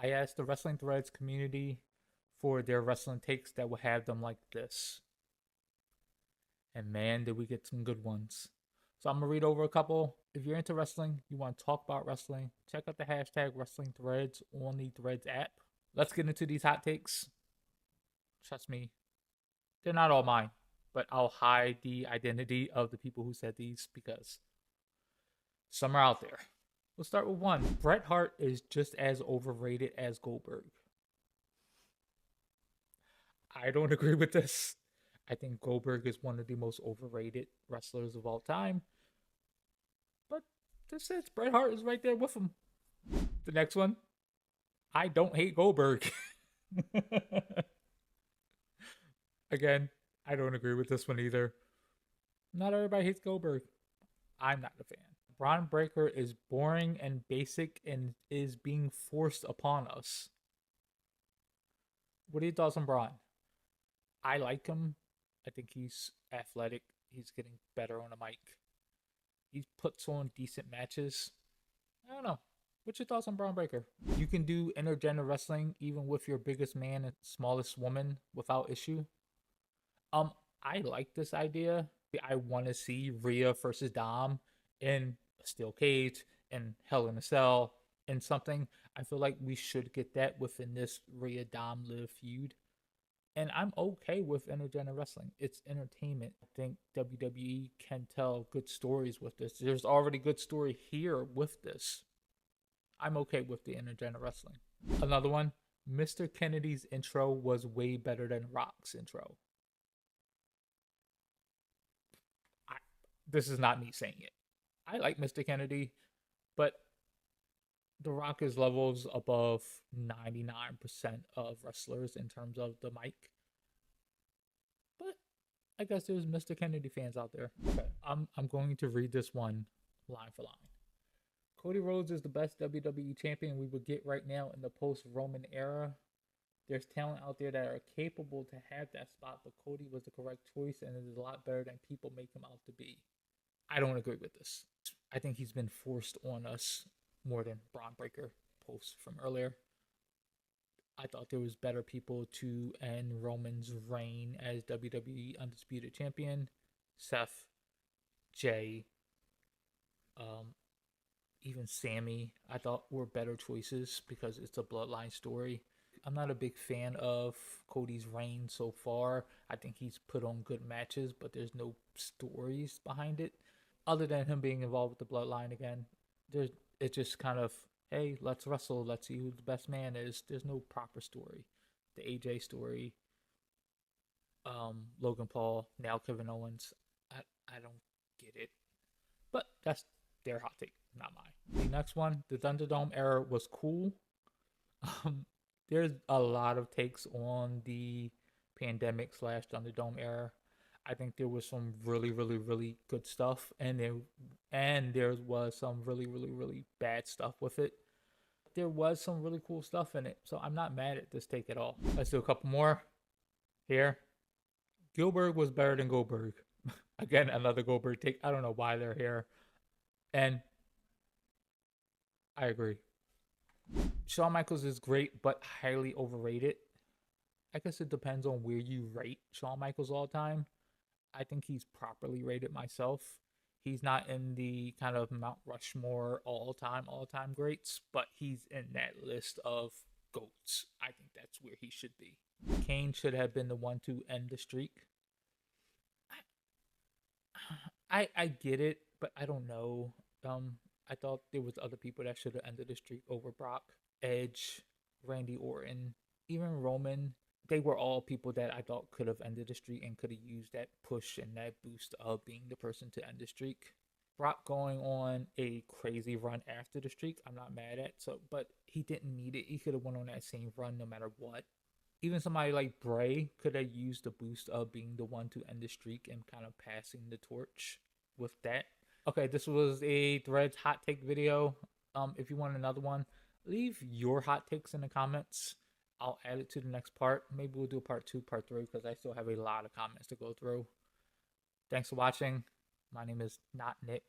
I asked the Wrestling Threads community for their wrestling takes that would have them like this. And man, did we get some good ones. So I'm going to read over a couple. If you're into wrestling, you want to talk about wrestling, check out the hashtag Wrestling Threads on the Threads app. Let's get into these hot takes. Trust me, they're not all mine, but I'll hide the identity of the people who said these because some are out there. We'll start with one. Bret Hart is just as overrated as Goldberg. I don't agree with this. I think Goldberg is one of the most overrated wrestlers of all time. But this is Bret Hart is right there with him. The next one. I don't hate Goldberg. Again, I don't agree with this one either. Not everybody hates Goldberg. I'm not a fan. Bron Breakker is boring and basic and is being forced upon us. What are your thoughts on Bron? I like him. I think he's athletic. He's getting better on the mic. He puts on decent matches. I don't know. What's your thoughts on Bron Breakker? You can do intergender wrestling even with your biggest man and smallest woman without issue. I like this idea. I want to see Rhea versus Dom in a steel cage and Hell in a Cell and something. I feel like we should get that within this Rhea Dom Liv feud. And I'm okay with intergender wrestling. It's entertainment. I think WWE can tell good stories with this. There's already good story here with this. I'm okay with the intergender wrestling. Another one, Mr. Kennedy's intro was way better than Rock's intro. This is not me saying it. I like Mr. Kennedy, but The Rock is levels above 99% of wrestlers in terms of the mic. But I guess there's Mr. Kennedy fans out there. Okay, I'm going to read this one line for line. Cody Rhodes is the best WWE champion we would get right now in the post-Roman era. There's talent out there that are capable to have that spot, but Cody was the correct choice and is a lot better than people make him out to be. I don't agree with this. I think he's been forced on us more than Bron Breakker post from earlier. I thought there was better people to end Roman's reign as WWE Undisputed Champion. Seth, Jay, even Sammy, I thought were better choices because it's a bloodline story. I'm not a big fan of Cody's reign so far. I think he's put on good matches, but there's no stories behind it. Other than him being involved with the bloodline again, it's just kind of, hey, let's wrestle, let's see who the best man is. There's no proper story. The AJ story, Logan Paul, now Kevin Owens. I don't get it. But that's their hot take, not mine. The next one, the Thunderdome era was cool. There's a lot of takes on the pandemic / Thunderdome era. I think there was some really, really, really good stuff, and there was some really, really, really bad stuff with it. There was some really cool stuff in it, so I'm not mad at this take at all. Let's do a couple more here. Gilbert was better than Goldberg. Again, another Goldberg take. I don't know why they're here, and I agree. Shawn Michaels is great, but highly overrated. I guess it depends on where you rate Shawn Michaels all time. I think he's properly rated myself. He's not in the kind of Mount Rushmore all-time greats, but he's in that list of GOATs. I think that's where he should be. Kane should have been the one to end the streak. I get it, but I don't know. I thought there was other people that should have ended the streak over Brock, Edge, Randy Orton, even Roman. They were all people that I thought could have ended the streak and could have used that push and that boost of being the person to end the streak. Brock going on a crazy run after the streak, I'm not mad at. But he didn't need it. He could have went on that same run no matter what. Even somebody like Bray could have used the boost of being the one to end the streak and kind of passing the torch with that. Okay, this was a Threads hot take video. If you want another one, leave your hot takes in the comments. I'll add it to the next part. Maybe we'll do part 2, part 3, because I still have a lot of comments to go through. Thanks for watching. My name is not Nick.